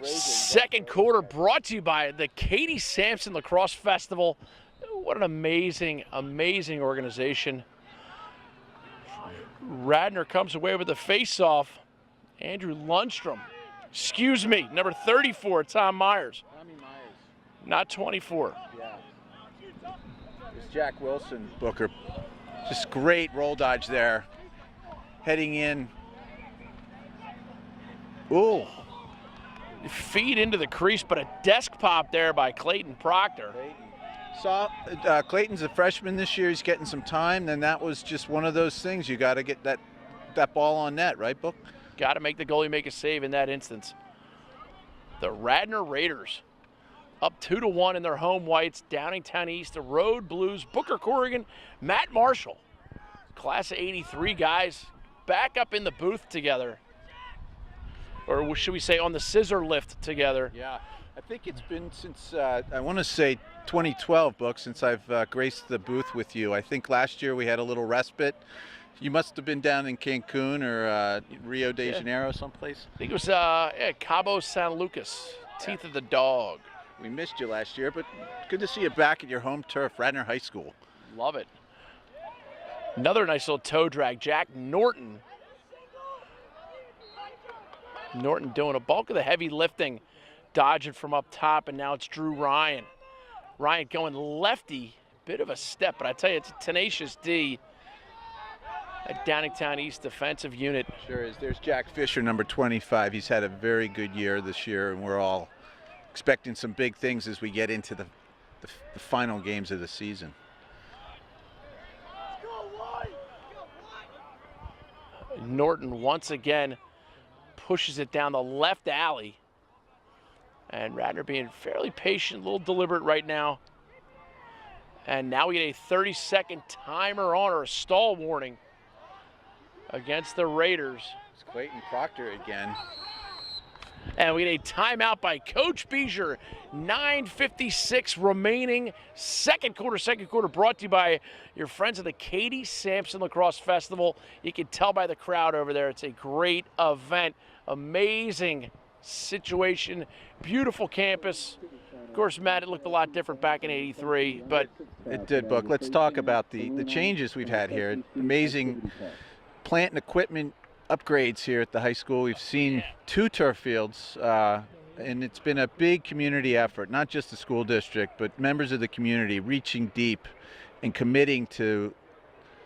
Second quarter brought to you by the Katie Samson Lacrosse Festival. What an amazing, amazing organization. Radnor comes away with a face-off. Andrew Lundstrom. Excuse me, number 34, Tom Myers. Tommy Myers. Not 24. Yeah. There's Jack Wilson, Booker. Just great roll dodge there. Heading in. Ooh. Feed into the crease, but a desk pop there by Clayton Proctor. Clayton's a freshman this year. He's getting some time. Then that was just one of those things. You got to get that ball on net, right, Book? Got to make the goalie make a save in that instance. The Radnor Raiders up 2-1 in their home whites. Downingtown East, the Road Blues, Booker Corrigan, Matt Marshall. Class of 83 guys back up in the booth together. Or should we say on the scissor lift together. Yeah, I think it's been since, I want to say 2012, Book, since I've graced the booth with you. I think last year we had a little respite. You must have been down in Cancun or Rio de Janeiro someplace. I think it was Cabo San Lucas, Teeth of the Dog. We missed you last year, but good to see you back at your home turf, Radnor High School. Love it. Another nice little toe drag, Jack Norton. Norton doing a bulk of the heavy lifting, dodging from up top, and now it's Drew Ryan. Ryan going lefty, bit of a step, but I tell you, it's a tenacious D. A Downingtown East defensive unit. Sure is. There's Jack Fisher, number 25. He's had a very good year this year, and we're all expecting some big things as we get into the final games of the season. Norton once again pushes it down the left alley. And Radnor being fairly patient, a little deliberate right now. And now we get a 30-second timer on, or a stall warning against the Raiders. It's Clayton Proctor again. And we get a timeout by Coach Beezer. 9:56 remaining. Second quarter brought to you by your friends at the Katie Samson Lacrosse Festival. You can tell by the crowd over there, it's a great event. Amazing situation, beautiful campus. Of course, Matt, it looked a lot different back in '83, but it did, Book. Let's talk about the changes we've had here. Amazing plant and equipment upgrades here at the high school. We've seen 2 turf fields, and it's been a big community effort, not just the school district, but members of the community reaching deep and committing to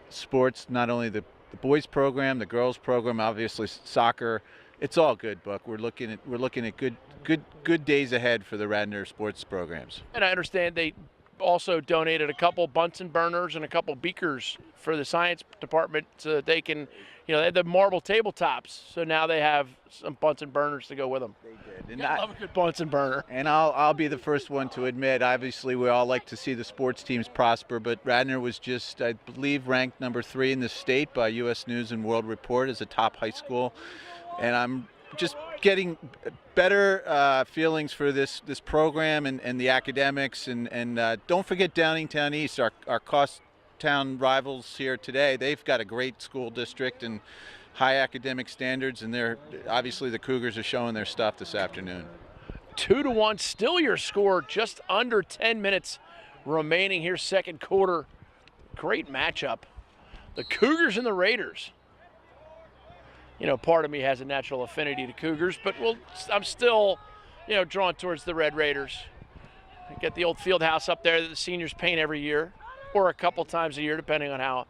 sports, not only the boys program, the girls program, obviously soccer. It's all good, Buck. We're looking at good days ahead for the Radnor sports programs. And I understand they also donated a couple Bunsen burners and a couple beakers for the science department so that they can, they had the marble tabletops, so now they have some Bunsen burners to go with them. They did. And I love a good Bunsen burner. And I'll be the first one to admit, obviously we all like to see the sports teams prosper, but Radnor was just, I believe, ranked number 3 in the state by U.S. News and World Report as a top high school. And I'm just getting better feelings for this program and the academics. And don't forget Downingtown East, our crosstown rivals here today. They've got a great school district and high academic standards, and they're obviously the Cougars are showing their stuff this afternoon. 2-1, still your score, just under 10 minutes remaining here, second quarter. Great matchup. The Cougars and the Raiders. Part of me has a natural affinity to Cougars, but I'm still, drawn towards the Red Raiders. Get the old field house up there that the seniors paint every year, or a couple times a year, depending on how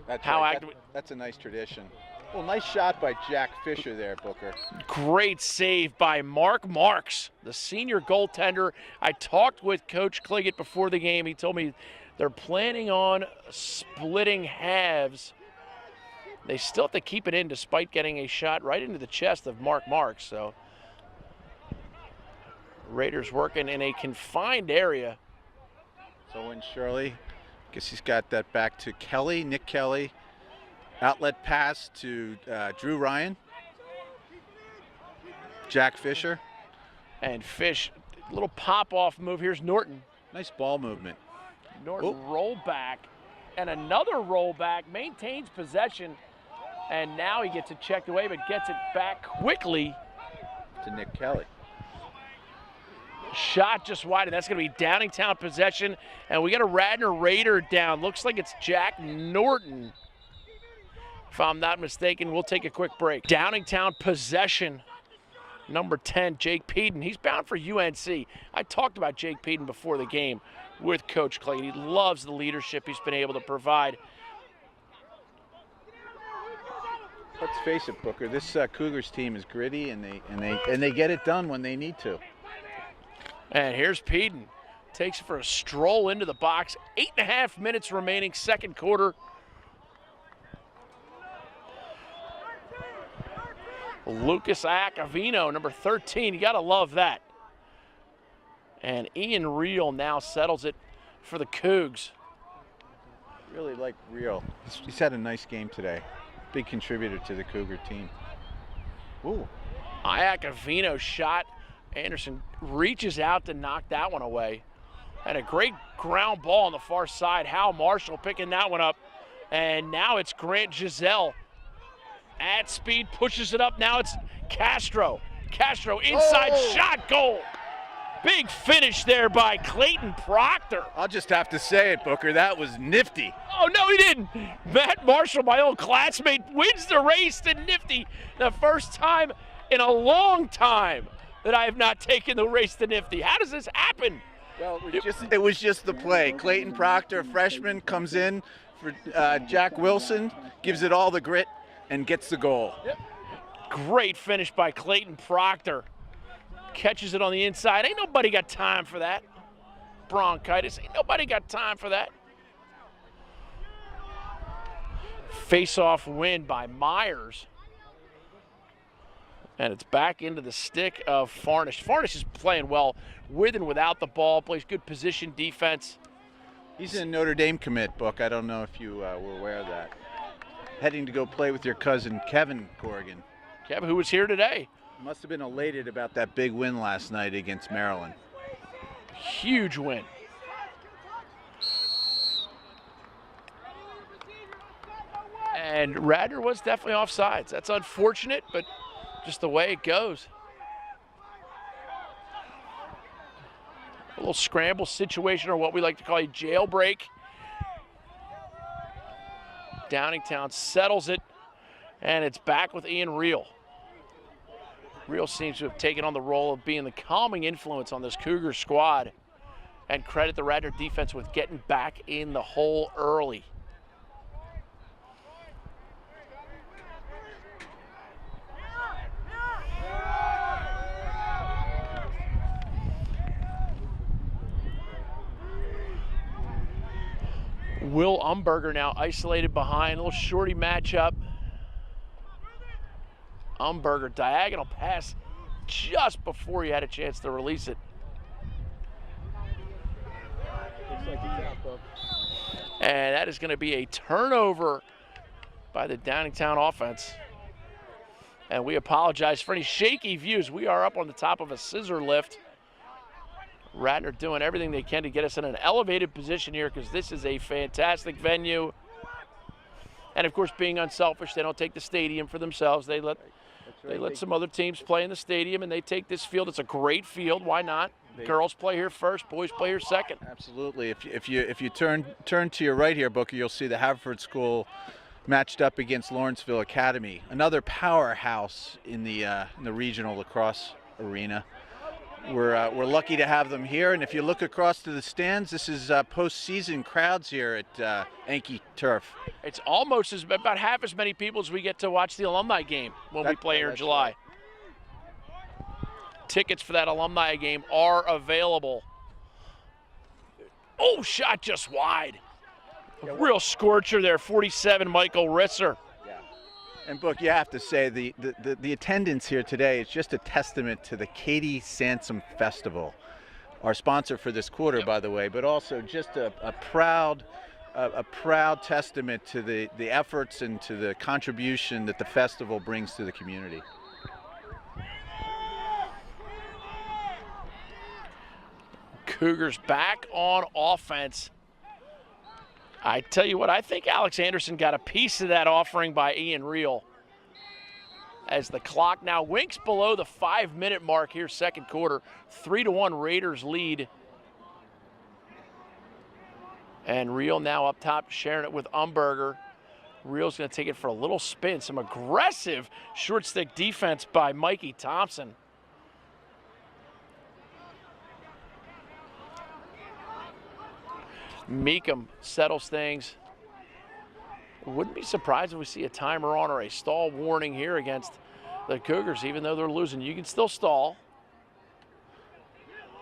active. That's a nice tradition. Well, nice shot by Jack Fisher there, Booker. Great save by Mark Marks, the senior goaltender. I talked with Coach Cliggett before the game. He told me they're planning on splitting halves. They still have to keep it in despite getting a shot right into the chest of Mark Marks. So Raiders working in a confined area. So when Shirley, guess he's got that back to Kelly, Nick Kelly. Outlet pass to Drew Ryan. Jack Fisher. And Fish, little pop-off move. Here's Norton. Nice ball movement. Norton roll back. And another roll back, maintains possession. And now he gets it checked away, but gets it back quickly to Nick Kelly. Shot just wide, and that's going to be Downingtown possession. And we got a Radnor Raider down. Looks like it's Jack Norton. If I'm not mistaken, we'll take a quick break. Downingtown possession. Number 10, Jake Peden. He's bound for UNC. I talked about Jake Peden before the game with Coach Clayton. He loves the leadership he's been able to provide. Let's face it, Booker. This Cougars team is gritty, and they get it done when they need to. And here's Peden. Takes it for a stroll into the box. 8.5 minutes remaining, second quarter. Lucas Acavino, number 13. You got to love that. And Ian Reel now settles it for the Cougs. Really like Reel. He's had a nice game today. Big contributor to the Cougar team. Ooh. Acavino shot. Anderson reaches out to knock that one away. And a great ground ball on the far side. Hal Marshall picking that one up. And now it's Grant Giselle. At speed, pushes it up. Now it's Castro. Castro inside shot, goal. Big finish there by Clayton Proctor. I'll just have to say it, Booker. That was nifty. Oh, no, he didn't. Matt Marshall, my old classmate, wins the race to Nifty. The first time in a long time that I have not taken the race to Nifty. How does this happen? Well, it was just the play. Clayton Proctor, freshman, comes in for Jack Wilson, gives it all the grit, and gets the goal. Yep. Great finish by Clayton Proctor. Catches it on the inside. Ain't nobody got time for that. Bronchitis. Ain't nobody got time for that. Face-off win by Myers. And it's back into the stick of Farnish. Farnish is playing well with and without the ball. Plays good position defense. He's a Notre Dame commit, Book. I don't know if you were aware of that. Heading to go play with your cousin, Kevin Corrigan. Kevin, who was here today. Must have been elated about that big win last night against Maryland. Huge win. And Radnor was definitely offsides. That's unfortunate, but just the way it goes. A little scramble situation, or what we like to call a jailbreak. Downingtown settles it, and it's back with Ian Reel. Reel seems to have taken on the role of being the calming influence on this Cougar squad, and credit the Radnor defense with getting back in the hole early. Will Umberger now isolated behind, a little shorty matchup. Umberger, diagonal pass just before he had a chance to release it. And that is going to be a turnover by the Downingtown offense. And we apologize for any shaky views. We are up on the top of a scissor lift. Radnor doing everything they can to get us in an elevated position here, because this is a fantastic venue. And of course, being unselfish, they don't take the stadium for themselves. They let some other teams play in the stadium, and they take this field. It's a great field. Why not? Girls play here first, boys play here second. Absolutely. If you turn to your right here, Booker, you'll see the Haverford School matched up against Lawrenceville Academy, another powerhouse in the regional lacrosse arena. We're lucky to have them here, and if you look across to the stands, this is postseason crowds here at Yankee Turf. It's almost about half as many people as we get to watch the alumni game when we play here in July. Right. Tickets for that alumni game are available. Oh, shot just wide. A real scorcher there, 47, Michael Risser. And Book, you have to say the attendance here today is just a testament to the Katie Sansom Festival, our sponsor for this quarter, by the way, but also just a proud testament to the efforts and to the contribution that the festival brings to the community. Cougars back on offense. I tell you what, I think Alex Anderson got a piece of that offering by Ian Reel. as the clock now winks below the 5-minute mark here, second quarter. 3-1 Raiders lead. And Reel now up top, sharing it with Umberger. Reel's going to take it for a little spin. Some aggressive short stick defense by Mikey Thompson. Meekum settles things. Wouldn't be surprised if we see a timer on or a stall warning here against the Cougars, even though they're losing. You can still stall.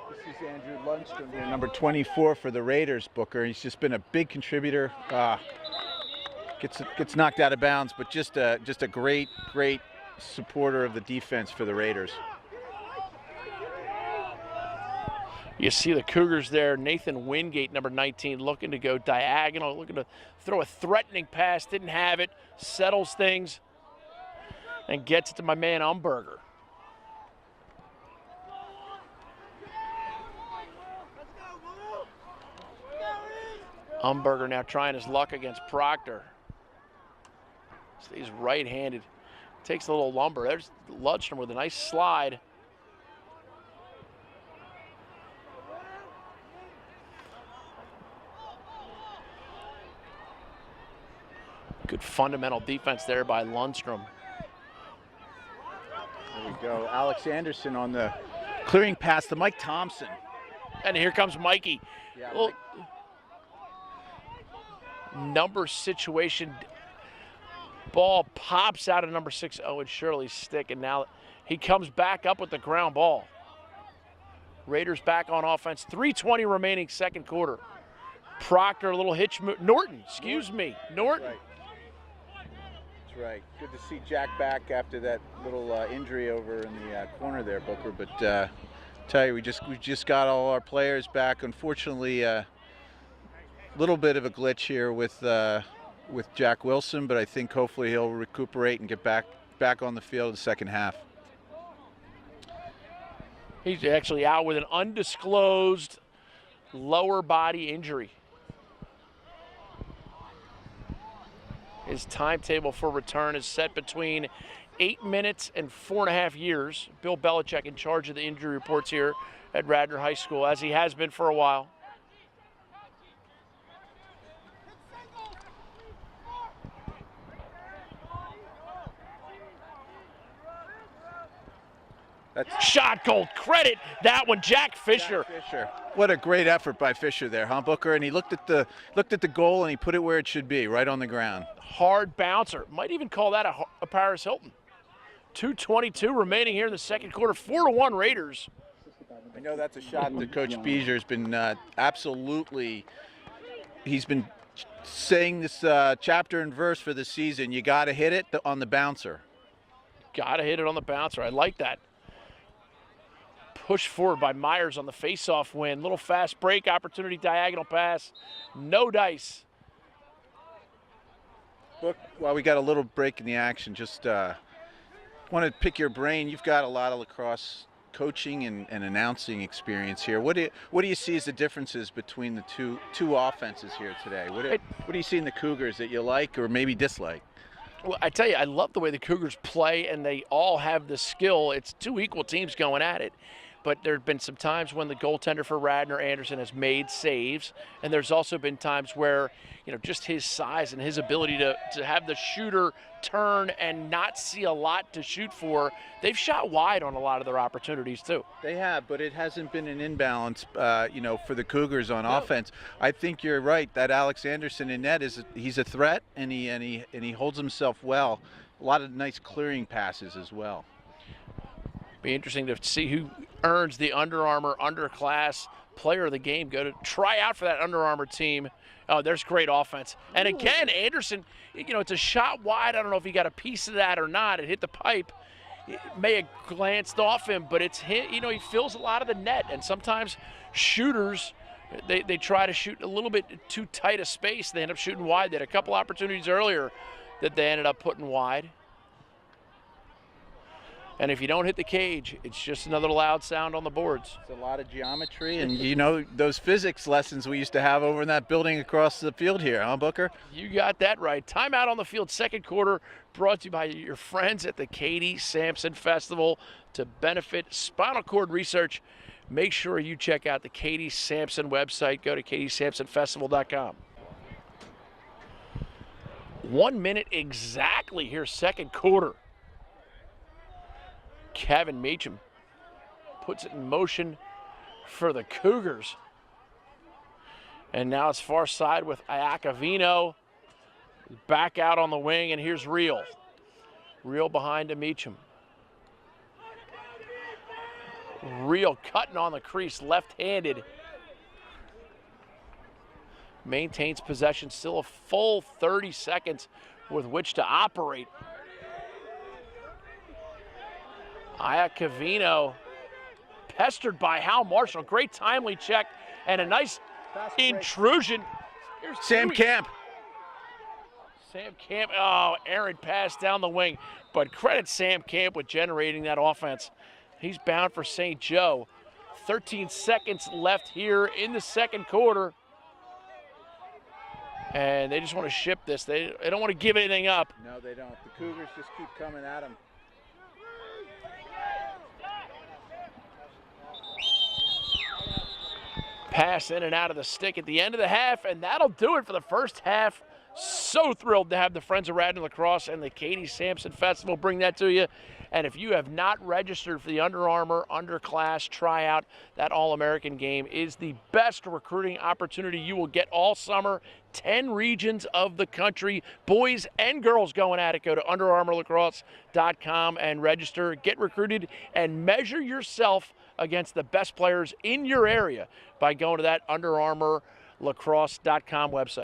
This is Andrew Lundstrom here, number 24 for the Raiders, Booker. He's just been a big contributor. Gets knocked out of bounds, but just a great supporter of the defense for the Raiders. You see the Cougars there. Nathan Wingate, number 19, looking to go diagonal, looking to throw a threatening pass. Didn't have it. Settles things and gets it to my man Umberger. Umberger now trying his luck against Proctor. Stays right-handed. Takes a little lumber. There's Lundstrom with a nice slide. Good fundamental defense there by Lundstrom. There we go. Alex Anderson on the clearing pass to Mike Thompson. And here comes Mikey. Yeah, Well, number situation. Ball pops out of number 6, Owen Shirley's stick, and now he comes back up with the ground ball. Raiders back on offense. 3:20 remaining, second quarter. Proctor, a little hitch move. Norton. Right. That's right. Good to see Jack back after that little injury over in the corner there, Booker. But tell you, we just got all our players back. Unfortunately, little bit of a glitch here with Jack Wilson, but I think hopefully he'll recuperate and get back on the field in the second half. He's actually out with an undisclosed lower body injury. His timetable for return is set between 8 minutes and 4.5 years. Bill Belichick in charge of the injury reports here at Radnor High School, as he has been for a while. Shot goal, credit that one, Jack Fisher. What a great effort by Fisher there, huh, Booker? And he looked at the goal and he put it where it should be, right on the ground. Hard bouncer. Might even call that a Paris Hilton. 2:22 remaining here in the second quarter. 4-1 Raiders. I know that's a shot that Coach Beezer's been absolutely. He's been saying this chapter and verse for the season. You got to hit it on the bouncer. Got to hit it on the bouncer. I like that. Push forward by Myers on the face-off win. Little fast break opportunity, diagonal pass. No dice. Look, while we got a little break in the action, just want to pick your brain. You've got a lot of lacrosse coaching and announcing experience here. What do you see as the differences between the two offenses here today? What do you see in the Cougars that you like or maybe dislike? Well, I tell you, I love the way the Cougars play, and they all have the skill. It's two equal teams going at it. But there have been some times when the goaltender for Radnor, Anderson, has made saves. And there's also been times where, just his size and his ability to have the shooter turn and not see a lot to shoot for. They've shot wide on a lot of their opportunities, too. They have, but it hasn't been an imbalance, for the Cougars on offense. I think you're right. That Alex Anderson in net, he's a threat, and he holds himself well. A lot of nice clearing passes as well. Be interesting to see who earns the Under Armour Underclass Player of the Game. Go to try out for that Under Armour team. Oh, there's great offense. And again, Anderson, it's a shot wide. I don't know if he got a piece of that or not. It hit the pipe. It may have glanced off him, but it's hit. He fills a lot of the net. And sometimes shooters, they try to shoot a little bit too tight a space. They end up shooting wide. They had a couple opportunities earlier that they ended up putting wide. And if you don't hit the cage, it's just another loud sound on the boards. It's a lot of geometry, and you know those physics lessons we used to have over in that building across the field here, huh, Booker? You got that right. Timeout on the field, second quarter, brought to you by your friends at the Katie Samson Festival to benefit spinal cord research. Make sure you check out the Katie Samson website. Go to katiesamsonfestival.com. 1 minute exactly here, second quarter. Kevin Meacham puts it in motion for the Cougars. And now it's far side with Iacovino. Back out on the wing, and here's Real. Real behind to Meacham. Real cutting on the crease, left-handed. Maintains possession, still a full 30 seconds with which to operate. Iacovino pestered by Hal Marshall. Great timely check and a nice intrusion. Here's Sam Camp. Sam Camp, oh, errant pass down the wing. But credit Sam Camp with generating that offense. He's bound for St. Joe. 13 seconds left here in the second quarter. And they just want to ship this. They don't want to give anything up. No, they don't. The Cougars just keep coming at them. Pass in and out of the stick at the end of the half, and that'll do it for the first half. So thrilled to have the Friends of Radnor Lacrosse and the Katie Samson Festival bring that to you. And if you have not registered for the Under Armour Underclass tryout, that All-American game is the best recruiting opportunity you will get all summer. 10 regions of the country, boys and girls going at it. Go to underarmourlacrosse.com and register, get recruited, and measure yourself against the best players in your area by going to that underarmourlacrosse.com website.